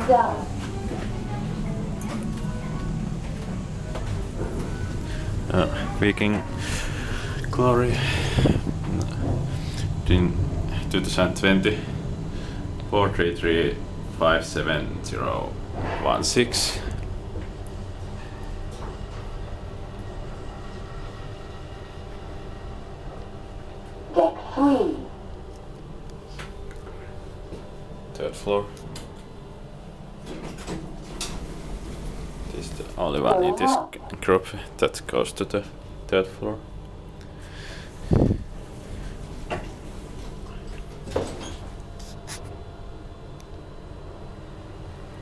Going down. Viking Glory in 2020 433-57016. Deck 3. Third floor. This is the only one in this group that goes to the third floor.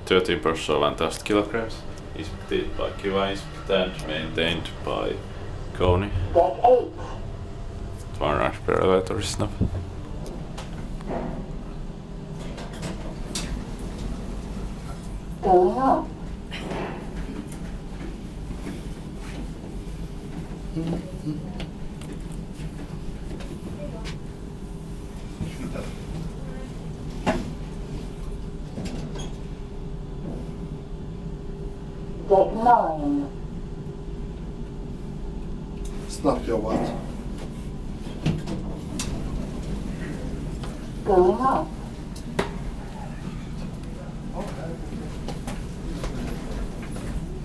(13% kilograms) inspected by Kone and maintained by Kone. Deck 8. Modernized per elevator is enough. Going up. Deck 9. Snabbt jobbat. Going up.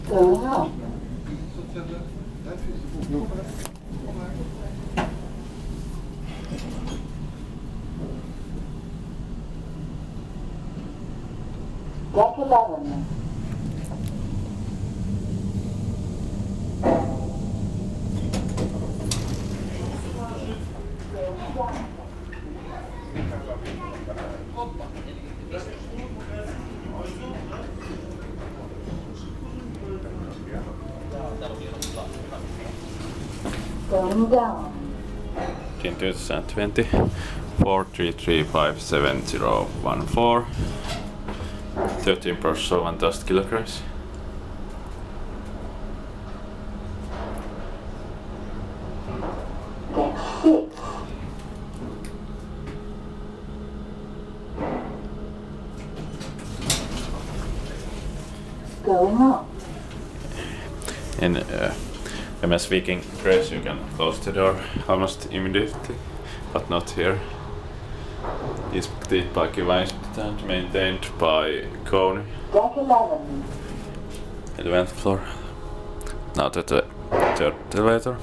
Going up. Deck 11. Going down. In 2020 433-57014. 13% kilograms. Deck 6. Going up. In MS Viking race you can close the door almost immediately, but not here. Inspected by Kone and maintained by Kone. Deck 11. 11th floor. Now to the third elevator.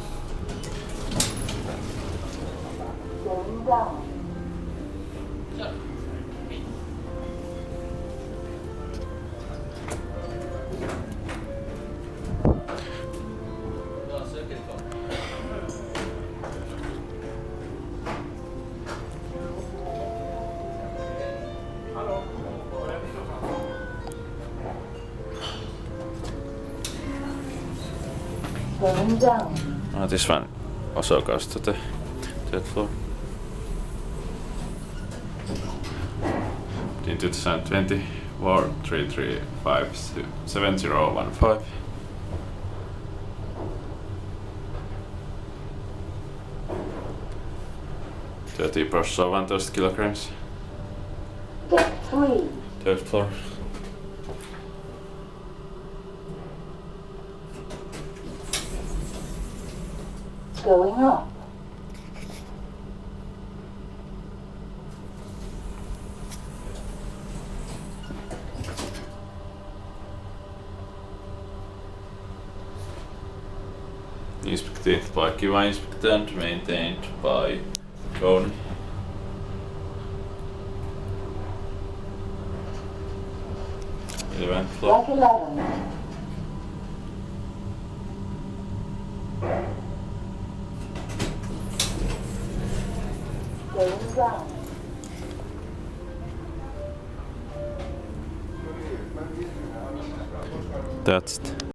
Going down. Going down. This one also goes to the third floor. In 2020 433-57015. 13% kilograms. Deck 3. Third floor. Going up. Inspected by Kone and maintained by Kone. Deck 11. Going down. That's